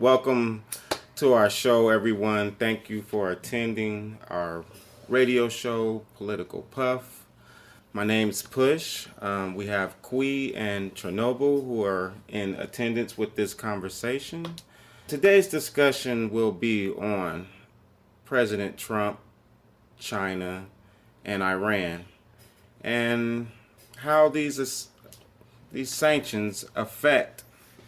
Welcome to our show, everyone. Thank you for attending our radio show, Political Puff. My name is Push. We have Kui and Chernobyl who are in attendance with this conversation. Today's discussion will be on President Trump, China, and Iran, and how these sanctions affect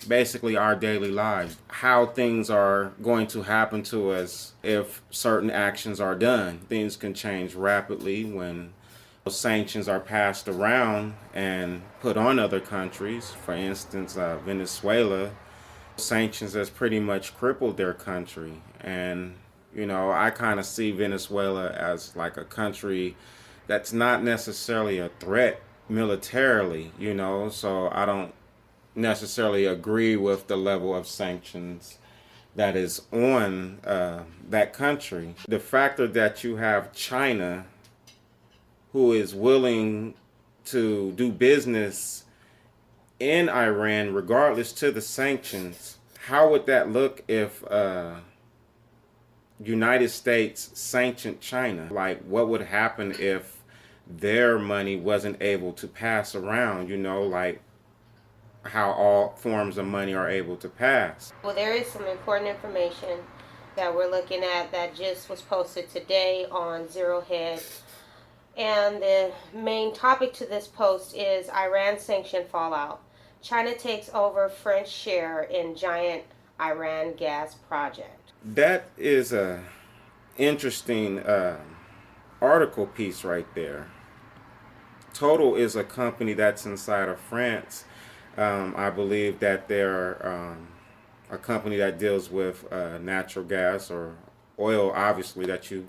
basically our daily lives, how things are going to happen to us if certain actions are done. Things can change rapidly when sanctions are passed around and put on other countries. For instance, Venezuela, sanctions has pretty much crippled their country. And, I kind of see Venezuela as like a country that's not necessarily a threat militarily, so I don't necessarily agree with the level of sanctions that is on that country. The factor that you have China, who is willing to do business in Iran regardless to the sanctions, how would that look if United States sanctioned China? Like, what would happen if their money wasn't able to pass around, like how all forms of money are able to pass? Well, there is some important information that we're looking at that just was posted today on Zero Head. And the main topic to this post is Iran sanction fallout. China takes over French share in giant Iran gas project. That is a interesting article piece right there. Total is a company that's inside of France. I believe that they're a company that deals with natural gas or oil, obviously, that you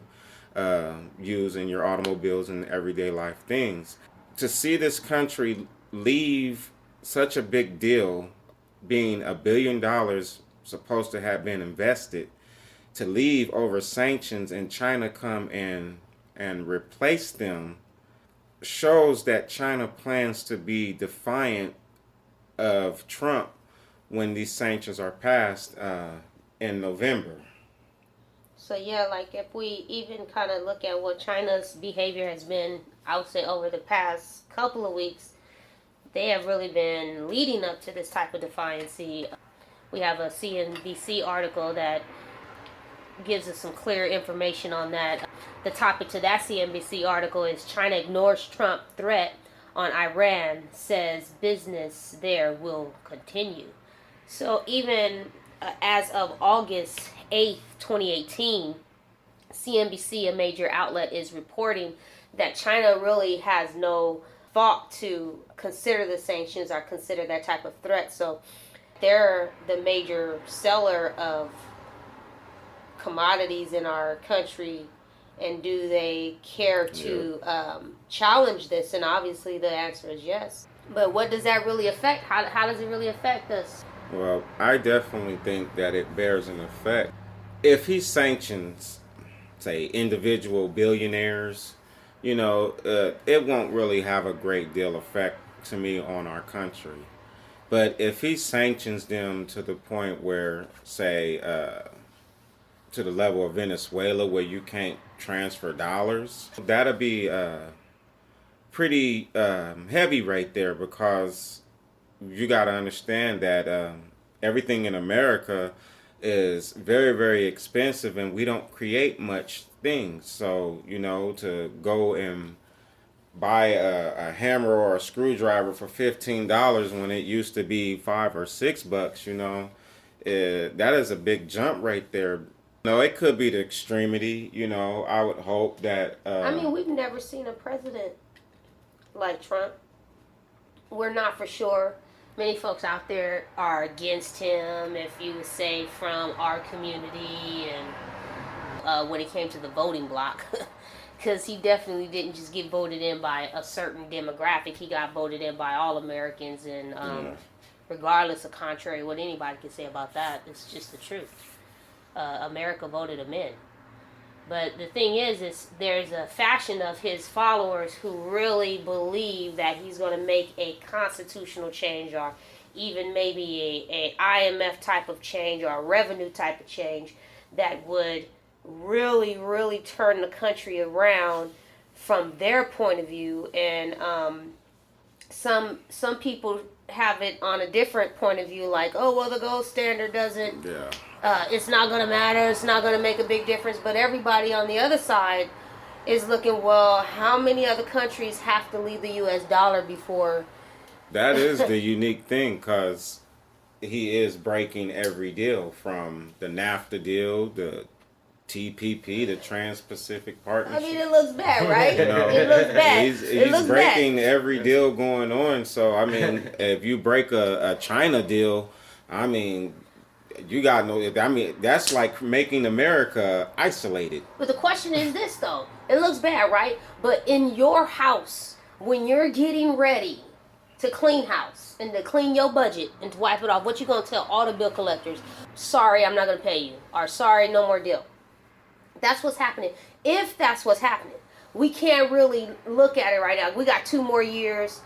use in your automobiles and everyday life things. To see this country leave such a big deal, being $1 billion supposed to have been invested, to leave over sanctions and China come in and replace them, shows that China plans to be defiant of Trump when these sanctions are passed in November. So yeah, like if we even kind of look at what China's behavior has been, I would say over the past couple of weeks, they have really been leading up to this type of defiancy. We have a CNBC article that gives us some clear information on that. The topic to that CNBC article is China ignores Trump threat on Iran, says business there will continue. So even as of August 8th, 2018, CNBC, a major outlet, is reporting that China really has no thought to consider the sanctions or consider that type of threat. So they're the major seller of commodities in our country, and do they care to challenge this? And obviously the answer is yes. But what does that really affect? How does it really affect us? Well, I definitely think that it bears an effect. If he sanctions, say, individual billionaires, it won't really have a great deal of effect to me on our country. But if he sanctions them to the point where, say, to the level of Venezuela, where you can't transfer dollars, that'll be pretty heavy right there, because you got to understand that everything in America is very, very expensive, and we don't create much things. So, to go and buy a hammer or a screwdriver for $15 when it used to be $5 or $6, that is a big jump right there. No, it could be the extremity. I would hope that. We've never seen a president like Trump. We're not for sure. Many folks out there are against him, if you would say, from our community, and when it came to the voting block. Because he definitely didn't just get voted in by a certain demographic. He got voted in by all Americans, and regardless of contrary what anybody can say about that, it's just the truth. America voted him in. But the thing is there's a faction of his followers who really believe that he's going to make a constitutional change or even maybe a IMF type of change or a revenue type of change that would really, really turn the country around from their point of view. And some people have it on a different point of view, like, oh well, the gold standard doesn't. Yeah. It's not going to matter. It's not going to make a big difference. But everybody on the other side is looking, well, how many other countries have to leave the U.S. dollar before? That is the unique thing, because he is breaking every deal, from the NAFTA deal, the TPP, the Trans-Pacific Partnership. I mean, it looks bad, right? You know, It looks bad. He's breaking every deal going on. So, I mean, if you break a China deal, I mean, you got to know, I mean, that's like making America isolated. But the question is this, though. It looks bad, right? But in your house, when you're getting ready to clean house and to clean your budget and to wipe it off, what you going to tell all the bill collectors? Sorry, I'm not going to pay you. Or sorry, no more deal. That's what's happening. If that's what's happening, we can't really look at it right now. We got 2 more years.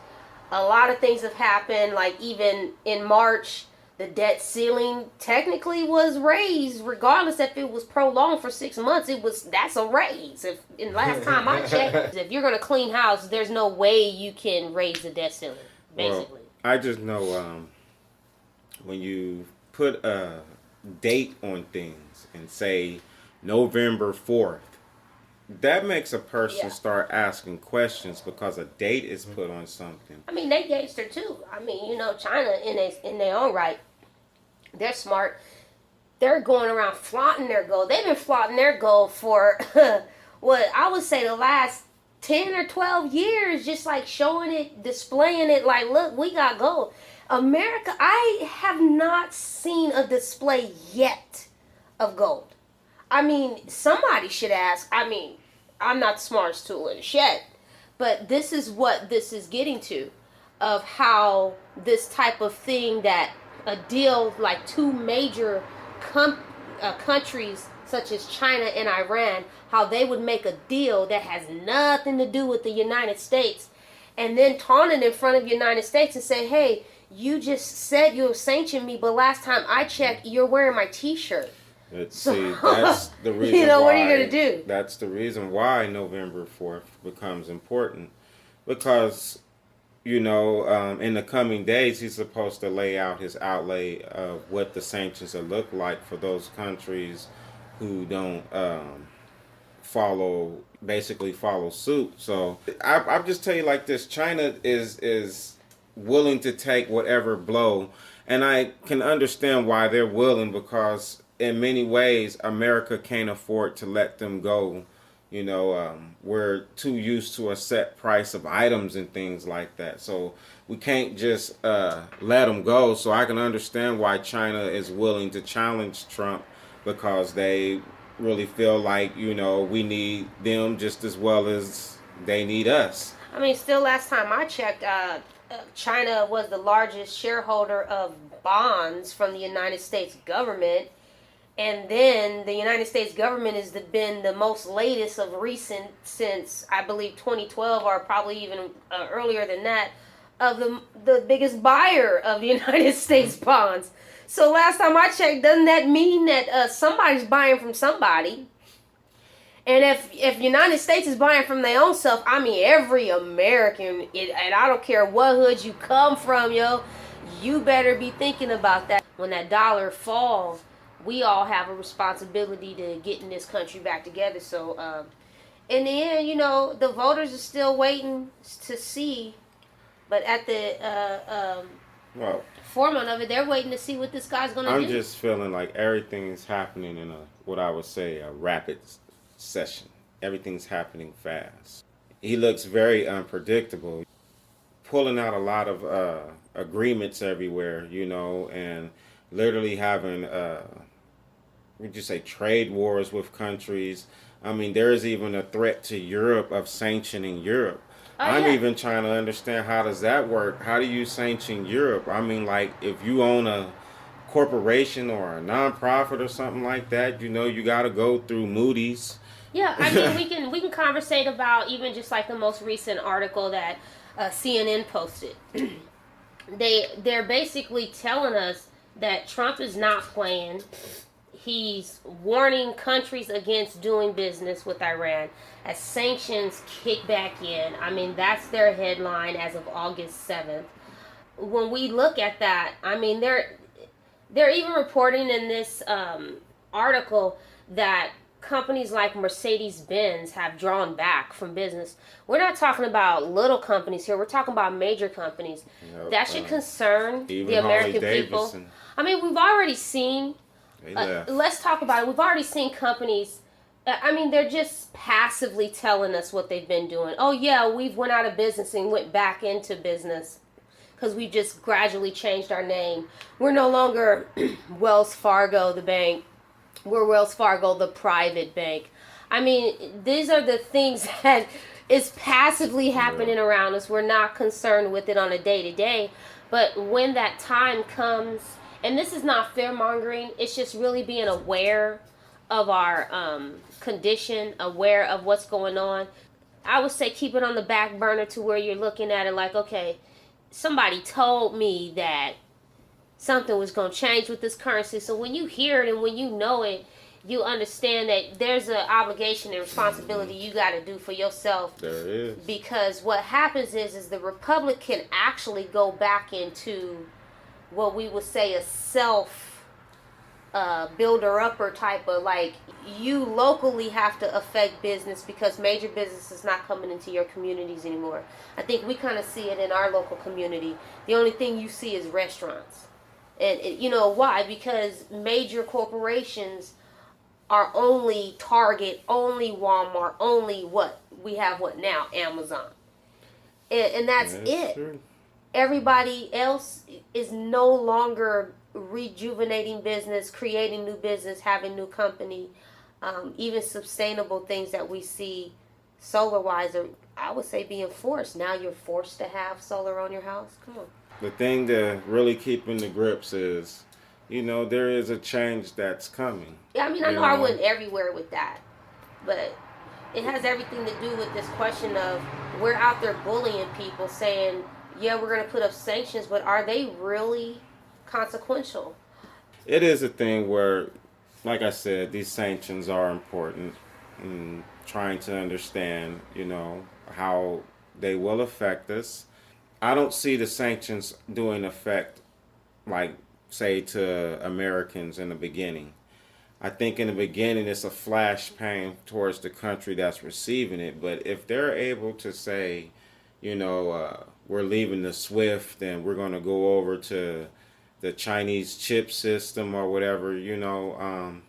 A lot of things have happened. Like even in March, the debt ceiling technically was raised, regardless if it was prolonged for 6 months. That's a raise. If in last time I checked, if you're gonna clean house, there's no way you can raise the debt ceiling. Basically, well, I just know when you put a date on things and say November 4th, that makes a person start asking questions, because a date is put on something. I mean, they gangster too. I mean, China in their own right, they're smart. They're going around flaunting their gold. They've been flaunting their gold for what I would say the last 10 or 12 years, just like showing it, displaying it, like, look, we got gold. America, I have not seen a display yet of gold. I mean, somebody should ask. I mean, I'm not the smartest tool in the shed, but this is what this is getting to, of how this type of thing, that a deal like 2 major countries such as China and Iran, how they would make a deal that has nothing to do with the United States, and then taunt it in front of the United States and say, hey, you just said you'll sanction me, but last time I checked, you're wearing my t-shirt. See, that's the reason what are you going to do? That's the reason why November 4th becomes important. Because, in the coming days, he's supposed to lay out his outlay of what the sanctions will look like for those countries who don't follow suit. So I'll just tell you like this: China is willing to take whatever blow, and I can understand why they're willing, because in many ways America can't afford to let them go. We're too used to a set price of items and things like that, so we can't just let them go. So I can understand why China is willing to challenge Trump, because they really feel like, we need them just as well as they need us. I mean, still last time I checked, China was the largest shareholder of bonds from the United States government. And then the United States government has been the most latest of recent, since I believe 2012, or probably even earlier than that, of the biggest buyer of the United States bonds. So last time I checked, doesn't that mean that somebody's buying from somebody? And if United States is buying from their own self, I mean, every American, and I don't care what hood you come from, you better be thinking about that. When that dollar falls, we all have a responsibility to getting this country back together. So, in the end, the voters are still waiting to see. But at the forefront of it, they're waiting to see what this guy's going to do. I'm just feeling like everything's happening in what I would say a rapid session. Everything's happening fast. He looks very unpredictable, pulling out a lot of agreements everywhere, and literally having would you say trade wars with countries. I mean, there is even a threat to Europe of sanctioning Europe. I'm even trying to understand, how does that work? How do you sanction Europe? I mean, like, if you own a corporation or a nonprofit or something like that, you got to go through Moody's. Yeah, I mean, we can conversate about even just like the most recent article that CNN posted. they're basically telling us that Trump is not playing. He's warning countries against doing business with Iran as sanctions kick back in. I mean, that's their headline as of August 7th. When we look at that, I mean, they're even reporting in this article that companies like Mercedes-Benz have drawn back from business. We're not talking about little companies here. We're talking about major companies. Yep, That should concern even the American Harley people. Davidson. I mean, we've already seen. They left. Let's talk about it. We've already seen companies. I mean, they're just passively telling us what they've been doing. Oh yeah, we've went out of business and went back into business because we just gradually changed our name. We're no longer Wells Fargo, the bank. We're Wells Fargo, the private bank. I mean, these are the things that is passively happening around us. We're not concerned with it on a day-to-day. But when that time comes, and this is not fear-mongering, it's just really being aware of our condition, aware of what's going on. I would say keep it on the back burner to where you're looking at it like, okay, somebody told me that something was going to change with this currency. So when you hear it and when you know it, you understand that there's an obligation and responsibility you got to do for yourself. There is. Because what happens is the Republic can actually go back into what we would say a self builder-upper type of, like, you locally have to affect business because major business is not coming into your communities anymore. I think we kind of see it in our local community. The only thing you see is restaurants. And you know why? Because major corporations are only Target, only Walmart, only what? We have what now? Amazon. And that's it. True. Everybody else is no longer rejuvenating business, creating new business, having new company, even sustainable things that we see solar-wise are, I would say, being forced. Now you're forced to have solar on your house. Come on. The thing to really keep in the grips is, you know, there is a change that's coming. Yeah, I mean, I know I went everywhere with that, but it has everything to do with this question of we're out there bullying people saying, yeah, we're going to put up sanctions, but are they really consequential? It is a thing where, like I said, these sanctions are important and trying to understand, you know, how they will affect us. I don't see the sanctions doing effect like, say, to Americans in the beginning. I think in the beginning it's a flash bang towards the country that's receiving it. But if they're able to say, you know, we're leaving the SWIFT and we're going to go over to the Chinese chip system or whatever, you know,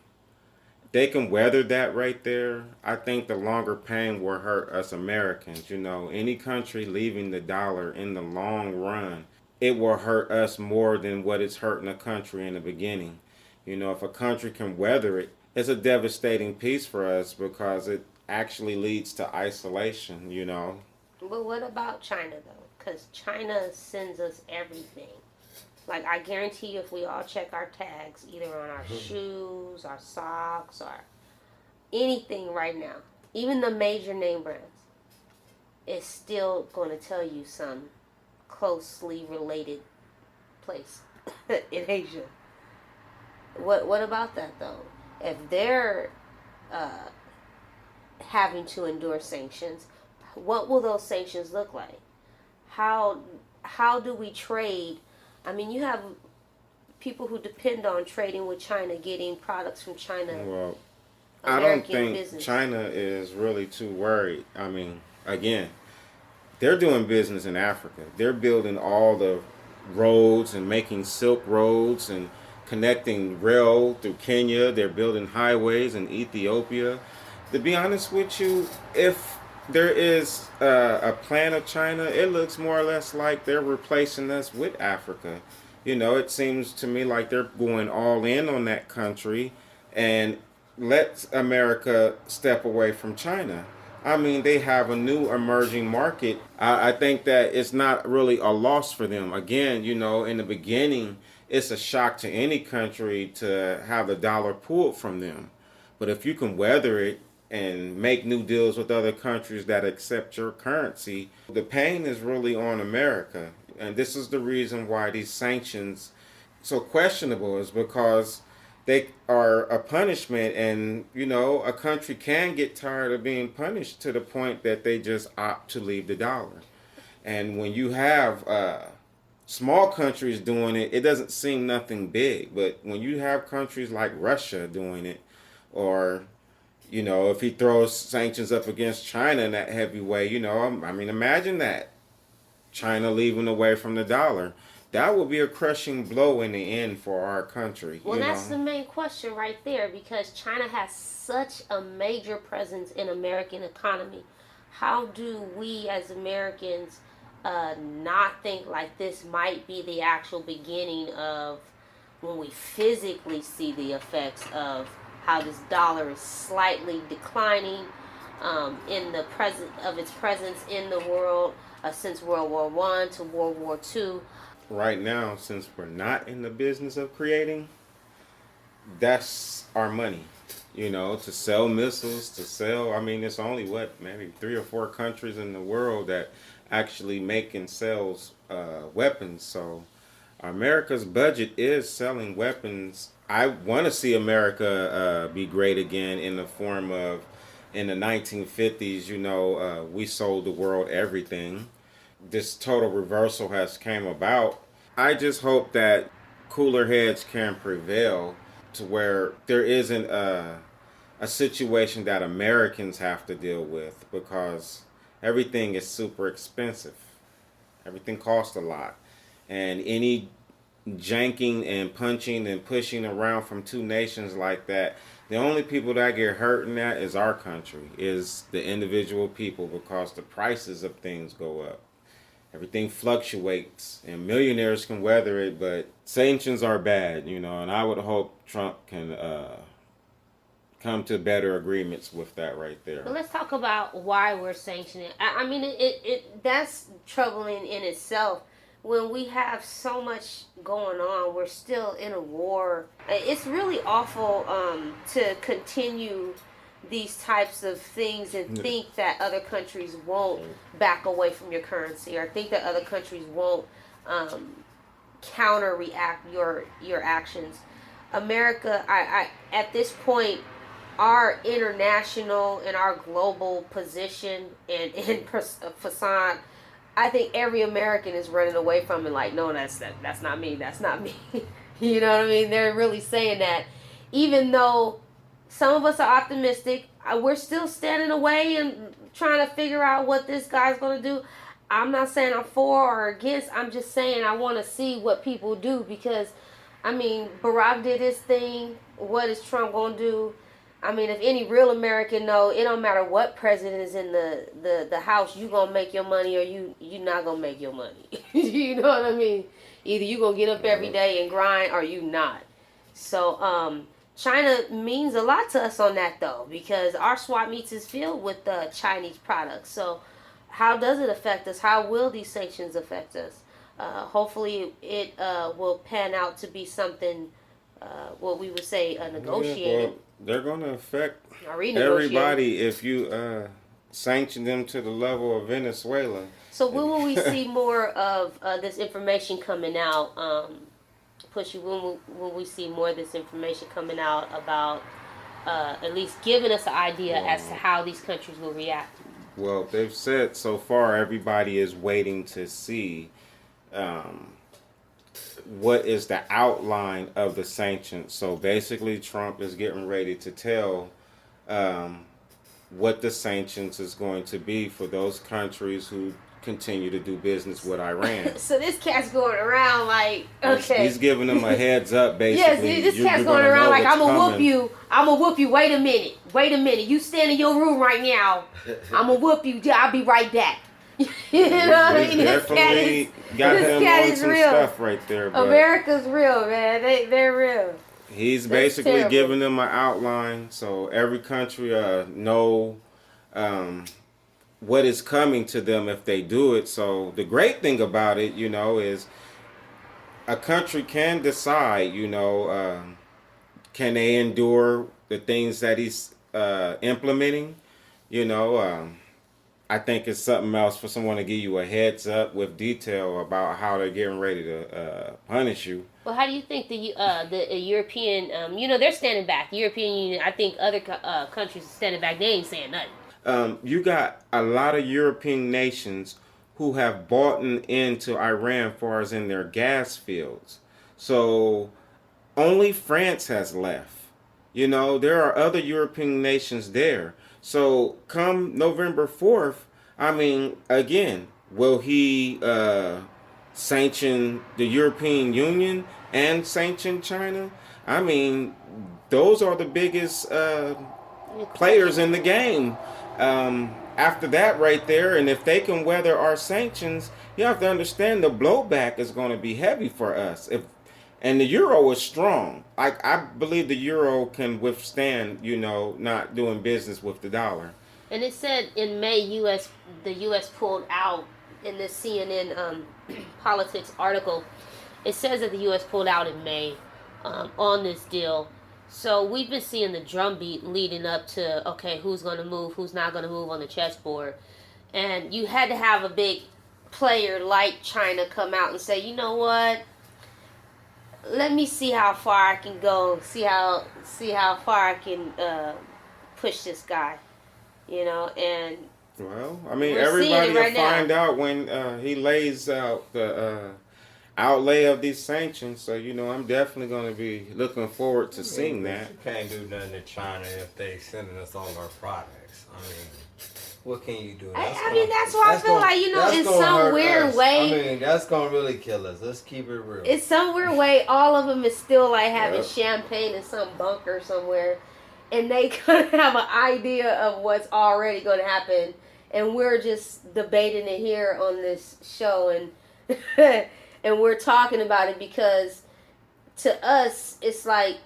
they can weather that right there. I think the longer pain will hurt us Americans. You know, any country leaving the dollar in the long run, it will hurt us more than what it's hurting a country in the beginning. You know, if a country can weather it, it's a devastating piece for us because it actually leads to isolation, you know. But what about China, though? Because China sends us everything. Like, I guarantee you, if we all check our tags, either on our shoes, our socks, or anything right now, even the major name brands, it's still going to tell you some closely related place in Asia. What about that, though? If they're having to endure sanctions, what will those sanctions look like? How do we trade? I mean, you have people who depend on trading with China, getting products from China. Well, American I don't think business. China is really too worried. I mean, again, they're doing business in Africa. They're building all the roads and making silk roads and connecting rail through Kenya. They're building highways in Ethiopia. To be honest with you, if there is a plan of China, it looks more or less like they're replacing us with Africa. You know, it seems to me like they're going all in on that country and let America step away from China. I mean, they have a new emerging market. I think that it's not really a loss for them. Again, you know, in the beginning, it's a shock to any country to have the dollar pulled from them. But if you can weather it and make new deals with other countries that accept your currency, the pain is really on America. and this is the reason why these sanctions so questionable, is because they are a punishment, and a country can get tired of being punished to the point that they just opt to leave the dollar. And when you have small countries doing it, it doesn't seem nothing big. But when you have countries like Russia doing it, or if he throws sanctions up against China in that heavy way, I mean, imagine that. China leaving away from the dollar. That would be a crushing blow in the end for our country. Well, that's the main question right there, because China has such a major presence in American economy. How do we as Americans not think like this might be the actual beginning of when we physically see the effects of how this dollar is slightly declining in the present of its presence in the world since World War One to World War Two. Right now, since we're not in the business of creating, that's our money. To sell missiles, to sell. I mean, it's only maybe 3 or 4 countries in the world that actually make and sells weapons. So America's budget is selling weapons. I want to see America be great again in the form of, in the 1950s, we sold the world everything. This total reversal has came about. I just hope that cooler heads can prevail to where there isn't a situation that Americans have to deal with, because everything is super expensive. Everything costs a lot. And any janking and punching and pushing around from two nations like that, the only people that get hurt in that is our country, is the individual people, because the prices of things go up. Everything fluctuates, and millionaires can weather it, but sanctions are bad, and I would hope Trump can come to better agreements with that right there. But let's talk about why we're sanctioning. I mean, it that's troubling in itself. When we have so much going on, we're still in a war. It's really awful to continue these types of things and think that other countries won't back away from your currency, or think that other countries won't counter react your actions. America, I at this point, our international and our global position and facade, I think every American is running away from it. Like, no, that's not me. That's not me. You know what I mean? They're really saying that, even though some of us are optimistic, we're still standing away and trying to figure out what this guy's going to do. I'm not saying I'm for or against. I'm just saying I want to see what people do, because, I mean, Barack did his thing. What is Trump going to do? I mean, if any real American know, it don't matter what president is in the house, you going to make your money, or you not going to make your money. You know what I mean? Either you going to get up every day and grind, or you not. So, China means a lot to us on that, though, because our swap meets is filled with Chinese products. So how does it affect us? How will these sanctions affect us? Hopefully it will pan out to be something, what we would say, negotiated. Well, they're going to affect everybody if you sanction them to the level of Venezuela. So when will we see more of this information coming out? Pushy, when will we see more of this information coming out about at least giving us an idea as to how these countries will react? Well, they've said so far everybody is waiting to see what is the outline of the sanctions. So basically Trump is getting ready to tell what the sanctions is going to be for those countries who continue to do business with Iran. So this cat's going around like, okay. He's giving them a heads up, basically. Yes, this cat's going around like, I'm going to whoop you. I'm going to whoop you. Wait a minute. You stand in your room right now. I'm going to whoop you. I'll be right back. You know what I mean? Definitely got him on some real stuff right there. But America's real, man. They're real. He's basically giving them an outline, so every country know what is coming to them if they do it. So the great thing about it, is a country can decide, can they endure the things that he's implementing, I think it's something else for someone to give you a heads up with detail about how they're getting ready to punish you. Well, how do you think the European, they're standing back. European Union, I think other countries are standing back. They ain't saying nothing. You got a lot of European nations who have bought into Iran far as in their gas fields. So only France has left. There are other European nations there. So come November 4th, I mean, again, will he sanction the European Union and sanction China? I mean, those are the biggest players in the game. After that right there, and if they can weather our sanctions, you have to understand the blowback is going to be heavy for us. And the euro is strong. I believe the euro can withstand, not doing business with the dollar. And it said in May, the U.S. pulled out in this CNN politics article. It says that the U.S. pulled out in May on this deal. So we've been seeing the drumbeat leading up to, okay, who's going to move, who's not going to move on the chessboard. And you had to have a big player like China come out and say, you know what? Let me see how far I can go. See how far I can push this guy. And well, I mean, everybody will find out when he lays out the outlay of these sanctions. So I'm definitely going to be looking forward to seeing that. You can't do nothing to China if they sending us all our products. I mean, what can you do? That's why I feel like, in some weird way. I mean, that's going to really kill us. Let's keep it real. In some weird way, all of them is still like having champagne in some bunker somewhere. And they kind of have an idea of what's already going to happen. And we're just debating it here on this show. And and we're talking about it because to us, it's like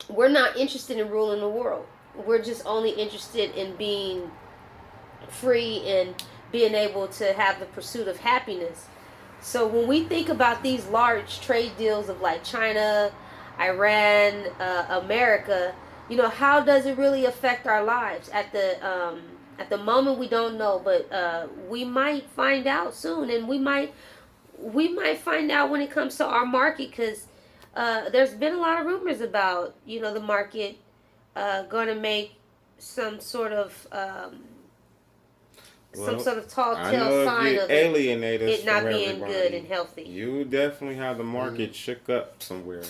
we're not interested in ruling the world. We're just only interested in being free and being able to have the pursuit of happiness. So when we think about these large trade deals of like China, Iran, America, how does it really affect our lives? At the moment, we don't know, but we might find out soon, and we might find out when it comes to our market, because there's been a lot of rumors about the market going to make some sort of tall tale sign of it not being good and healthy. You definitely have the market shook up somewhere.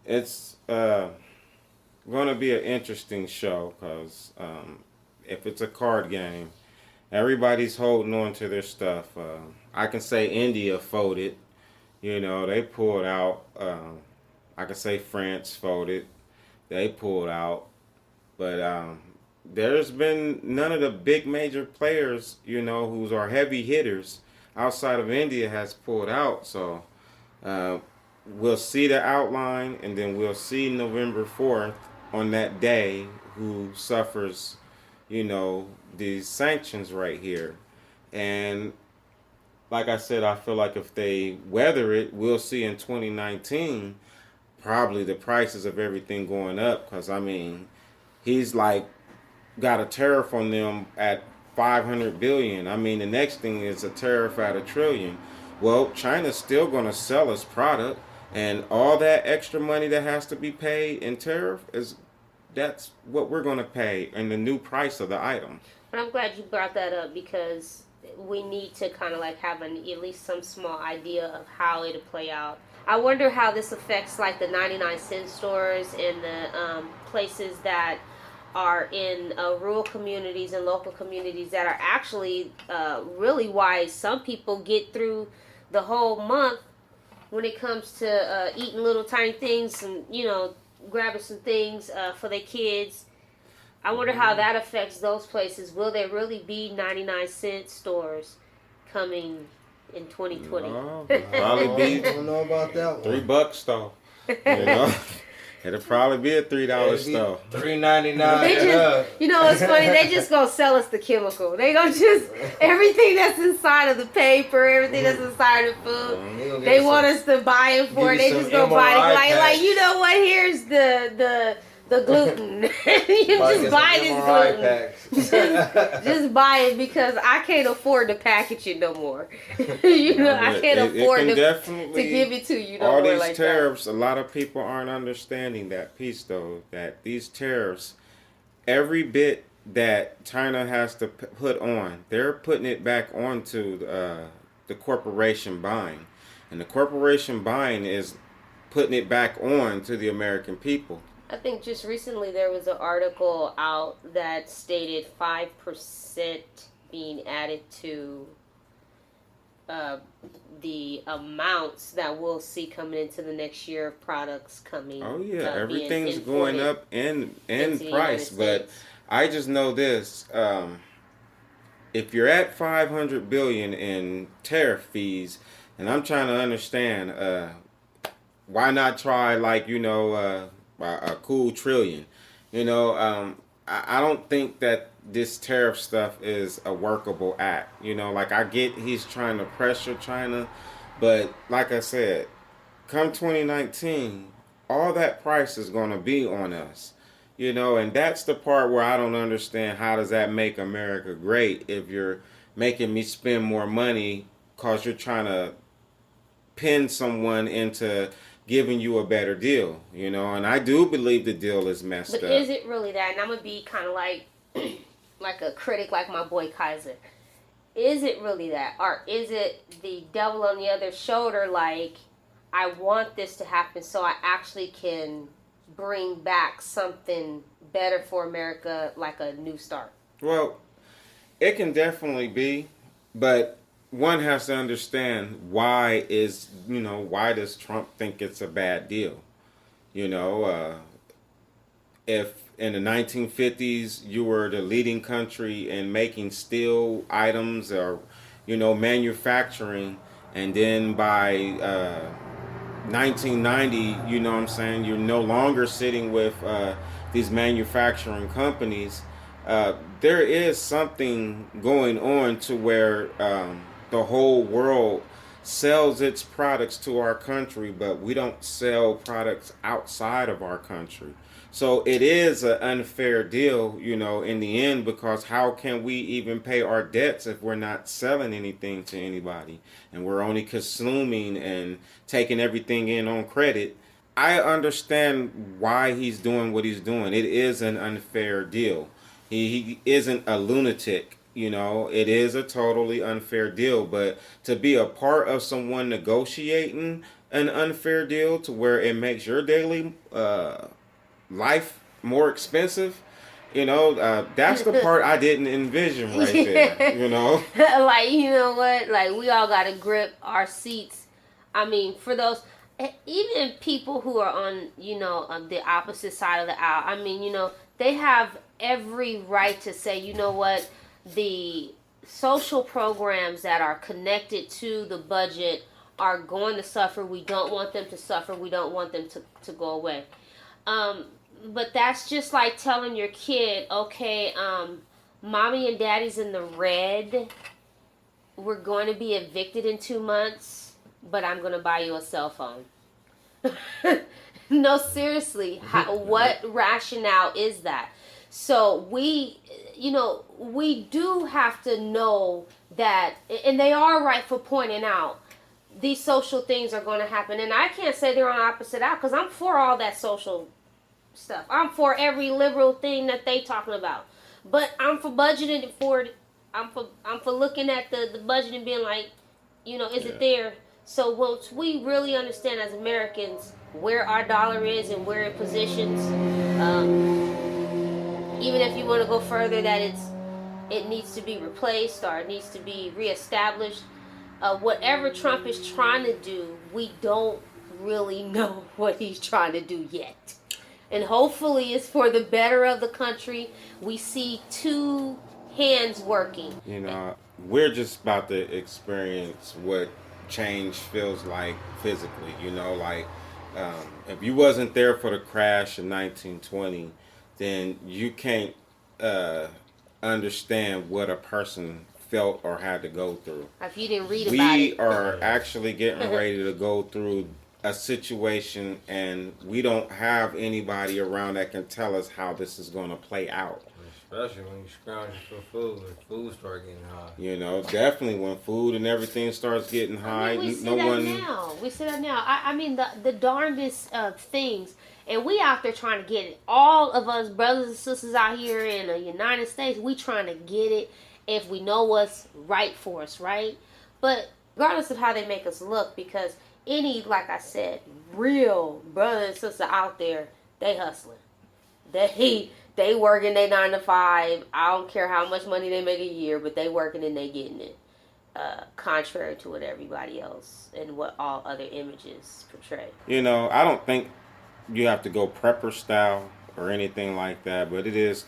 It's going to be an interesting show because if it's a card game, everybody's holding on to their stuff. I can say India folded. They pulled out. I can say France folded. They pulled out. But there's been none of the big major players, who's our heavy hitters outside of India has pulled out. So we'll see the outline, and then we'll see November 4th on that day who suffers, these sanctions right here. And like I said, I feel like if they weather it, we'll see in 2019 probably the prices of everything going up, because I mean, he's like got a tariff on them at 500 billion. I mean, the next thing is a tariff at $1 trillion. Well, China's still going to sell its product, and all that extra money that has to be paid in tariff that's what we're going to pay in the new price of the item. But I'm glad you brought that up, because we need to kind of like have at least some small idea of how it'll play out. I wonder how this affects like the 99-cent stores and the places that are in rural communities and local communities that are actually really wise. Some people get through the whole month when it comes to eating little tiny things and, grabbing some things for their kids. I wonder how that affects those places. Will there really be 99-cent stores coming in 2020? No, probably be. I don't know about that one. $3 store. It'll probably be a $3 store. $3.99. It's funny. They just gonna sell us the chemical. They gonna just everything that's inside of the paper, everything that's inside of the food. They want us to buy it for it. They just gonna buy it. Like you know what? Here's the The gluten. You just buy this gluten. Just buy it because I can't afford to package it no more. I can't afford to give it to you no all more these like tariffs, a lot of people aren't understanding that piece, though, that these tariffs, every bit that China has to put on, they're putting it back onto the corporation buying. And the corporation buying is putting it back on to the American people. I think just recently there was an article out that stated 5% being added to the amounts that we'll see coming into the next year of products coming. Oh yeah, everything's going up in price, but I just know this: if you're at 500 billion in tariff fees, and I'm trying to understand, why not try like a cool trillion? I don't think that this tariff stuff is a workable act. Like I get he's trying to pressure China, but like I said, come 2019, all that price is going to be on us. And that's the part where I don't understand. How does that make America great if you're making me spend more money because you're trying to pin someone into giving you a better deal, and I do believe the deal is messed up. But is it really that? And I'm gonna be kind of like a critic, like my boy Kaiser. Is it really that, or is it the devil on the other shoulder? Like, I want this to happen so I actually can bring back something better for America, like a new start. Well, it can definitely be, but one has to understand why does Trump think it's a bad deal? If in the 1950s you were the leading country in making steel items or manufacturing, and then by 1990, you're no longer sitting with these manufacturing companies. There is something going on to where the whole world sells its products to our country, but we don't sell products outside of our country. So it is an unfair deal, in the end, because how can we even pay our debts if we're not selling anything to anybody and we're only consuming and taking everything in on credit? I understand why he's doing what he's doing. It is an unfair deal. He isn't a lunatic. It is a totally unfair deal, but to be a part of someone negotiating an unfair deal to where it makes your daily life more expensive, that's the part I didn't envision right there, Like, you know what? Like, we all got to grip our seats. I mean, for those, even people who are on the opposite side of the aisle, I mean, they have every right to say, you know what, the social programs that are connected to the budget are going to suffer. We don't want them to suffer. We don't want them to go away. But that's just like telling your kid, okay, mommy and daddy's in the red. We're going to be evicted in 2 months, but I'm going to buy you a cell phone. No, seriously, what rationale is that? So we do have to know that, and they are right for pointing out, these social things are going to happen. And I can't say they're on opposite out, because I'm for all that social stuff. I'm for every liberal thing that they talking about. But I'm for budgeting for it. I'm for looking at the budget and being like, is it there? So once we really understand as Americans where our dollar is and where it positions, even if you want to go further that it needs to be replaced or it needs to be reestablished, whatever Trump is trying to do, we don't really know what he's trying to do yet. And hopefully it's for the better of the country. We see two hands working. We're just about to experience what change feels like physically. If you wasn't there for the crash in 1920, then you can't understand what a person felt or had to go through. If you didn't read about it. We are actually getting ready to go through a situation and we don't have anybody around that can tell us how this is going to play out. Especially when you scrounge for food and food start getting high. You know, definitely when food and everything starts getting high, I mean, we see that now. We see that now. I mean, the darndest things. And we out there trying to get it. All of us brothers and sisters out here in the United States, we trying to get it if we know what's right for us, right? But regardless of how they make us look, because any, like I said, real brother and sister out there, they hustling. They working their 9 to 5. I don't care how much money they make a year, but they working and they getting it. Contrary to what everybody else and what all other images portray. You know, I don't think you have to go prepper style or anything like that, but it is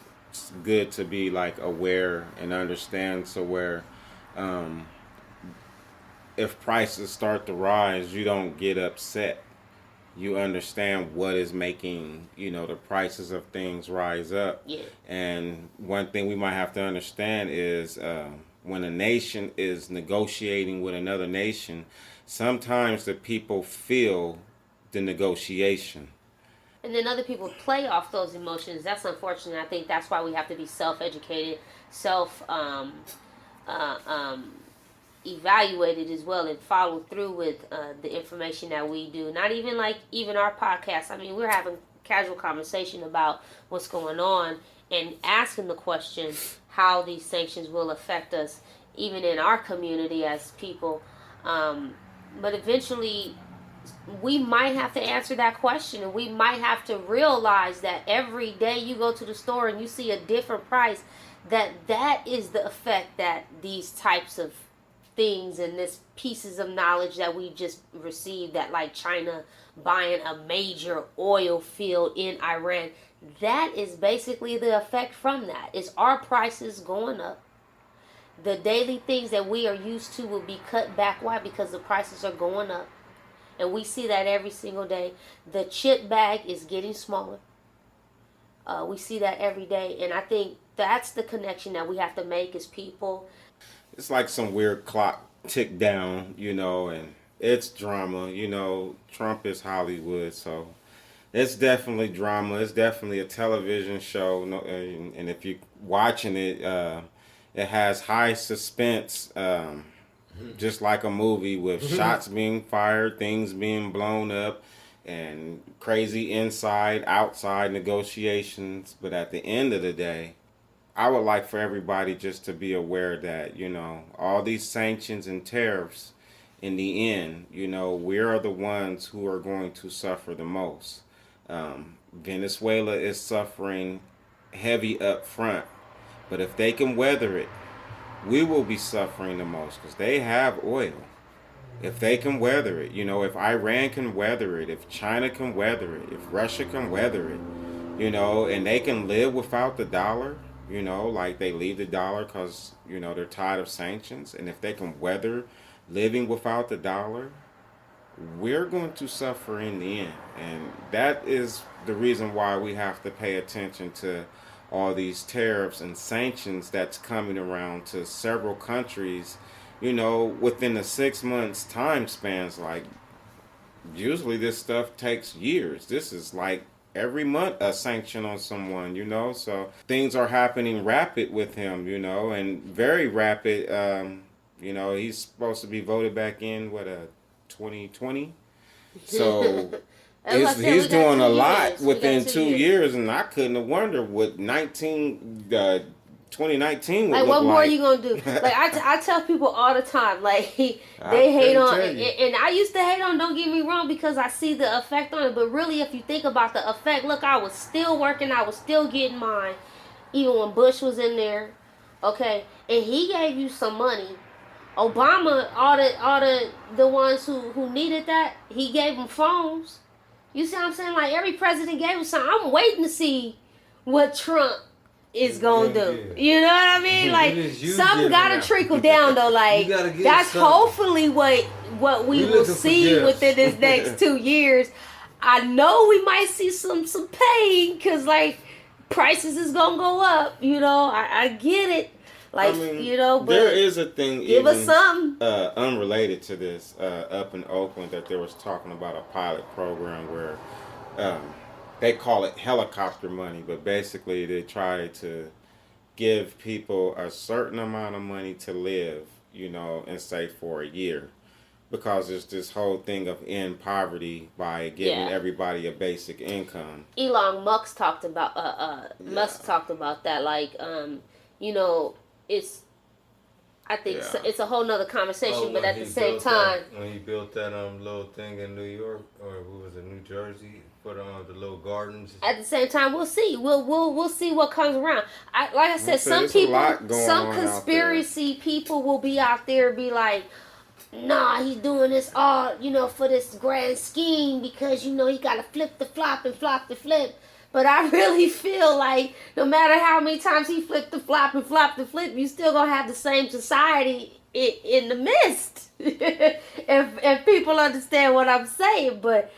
good to be like aware and understand, so where if prices start to rise, you don't get upset. You understand what is making, you know, the prices of things rise up. Yeah. And one thing we might have to understand is when a nation is negotiating with another nation, sometimes the people feel the negotiation. And then other people play off those emotions. That's unfortunate. I think that's why we have to be self-educated, evaluated as well, and follow through with the information that we do. Not even like even our podcast. I mean, we're having casual conversation about what's going on and asking the question how these sanctions will affect us, even in our community as people. But eventually, we might have to answer that question, and we might have to realize that every day you go to the store and you see a different price, that is the effect that these types of things and this pieces of knowledge that we just received, that like China buying a major oil field in Iran, that is basically the effect from that. Is our prices going up. The daily things that we are used to will be cut back. Why? Because the prices are going up. And we see that every single day. The chip bag is getting smaller. We see that every day. And I think that's the connection that we have to make as people. It's like some weird clock tick down, you know, and it's drama. You know, Trump is Hollywood, so it's definitely drama. It's definitely a television show. And if you're watching it, it has high suspense, just like a movie with shots being fired, things being blown up, and crazy inside, outside negotiations. But at the end of the day, I would like for everybody just to be aware that, you know, all these sanctions and tariffs, in the end, you know, we are the ones who are going to suffer the most. Venezuela is suffering heavy up front, but if they can weather it, we will be suffering the most because they have oil. If they can weather it, you know, if Iran can weather it, if China can weather it, if Russia can weather it, you know, and they can live without the dollar, you know, like they leave the dollar because, you know, they're tired of sanctions. And if they can weather living without the dollar, we're going to suffer in the end. And that is the reason why we have to pay attention to all these tariffs and sanctions that's coming around to several countries, you know, within the 6 months time spans. Like, usually this stuff takes years. This is like every month a sanction on someone, you know, so things are happening rapid with him, you know, and very rapid. You know, he's supposed to be voted back in 2020, so he's doing a lot within 2 years, and I couldn't have wondered what 2019 would like, look what more like. are you gonna do? Like, I tell people all the time, like, they hate on, and I used to hate on, don't get me wrong, because I see the effect on it, but really, if you think about the effect, look, I was still working, I was still getting mine, even when Bush was in there, okay, and he gave you some money. Obama, all the ones who needed that, he gave them phones. You see what I'm saying? Like, every president gave him something. I'm waiting to see what Trump is gonna do. You know what I mean? Like, something gotta trickle down though. Like, that's something. Hopefully what we will see within this next 2 years. I know we might see some pain because, like, prices is gonna go up. You know, I get it, Like, but there is a thing. Give us something. Unrelated to this, up in Oakland, that they was talking about a pilot program where they call it helicopter money, but basically they try to give people a certain amount of money to live, and say for a year. Because there's this whole thing of end poverty by giving everybody a basic income. Elon Musk talked about that. Like, it's. I think it's a whole nother conversation, but at the same time, when he built that little thing in New York, or what was it, New Jersey, for the little gardens. At the same time, we'll see. We'll see what comes around. Like I said, some conspiracy people will be out there and be like, nah, he's doing this all, for this grand scheme because, he got to flip the flop and flop the flip. But I really feel like no matter how many times he flipped the flop and flop the flip, you still going to have the same society in the midst. if people understand what I'm saying. But,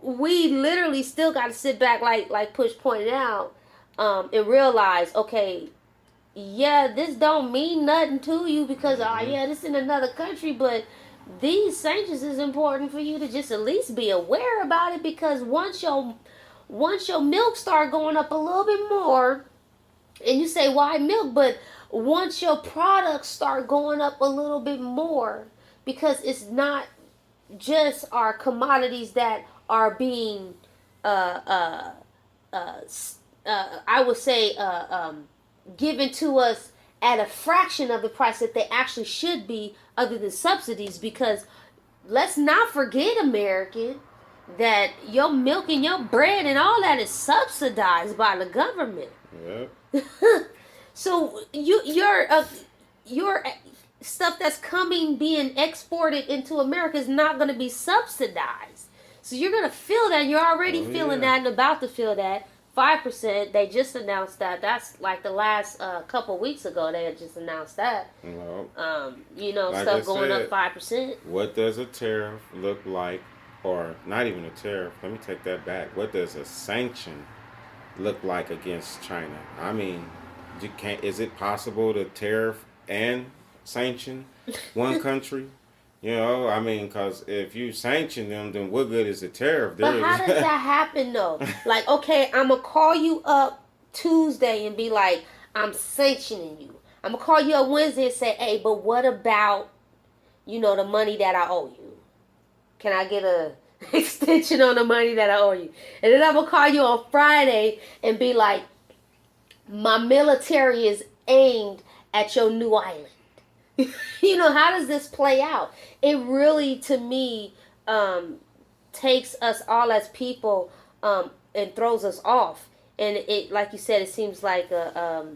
we literally still got to sit back, like Push pointed out, and realize, okay, yeah, this don't mean nothing to you because, this in another country, but these sanctions is important for you to just at least be aware about it, because once your milk start going up a little bit more, and you say, why milk? But once your products start going up a little bit more, because it's not just our commodities that are being, I would say, given to us at a fraction of the price that they actually should be, other than subsidies. Because let's not forget, American, that your milk and your bread and all that is subsidized by the government. Yep. So your stuff that's being exported into America is not going to be subsidized. So you're going to feel that. You're already feeling that and about to feel that. 5%, they just announced that. That's like the last couple weeks ago they had just announced that. Well, like stuff going up 5%. What does a tariff look like? Or not even a tariff. Let me take that back. What does a sanction look like against China? I mean, is it possible to tariff and sanction one country? Because if you sanction them, then what good is the tariff? But how does that happen, though? Like, okay, I'm going to call you up Tuesday and be like, I'm sanctioning you. I'm going to call you up Wednesday and say, hey, but what about, the money that I owe you? Can I get a extension on the money that I owe you? And then I'm going to call you on Friday and be like, my military is aimed at your new island. How does this play out? It really, to me, takes us all as people and throws us off. And it, like you said, it seems like I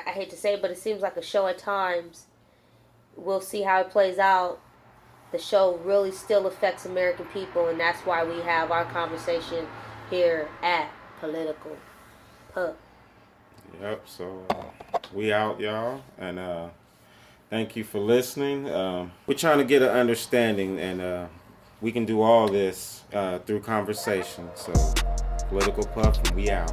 hate to say it, but it seems like a show at times. We'll see how it plays out. The show really still affects American people, and that's why we have our conversation here at Political Puff. Yep, so we out, y'all, and thank you for listening. We're trying to get an understanding, and we can do all this through conversation. So, Political Puff, and we out.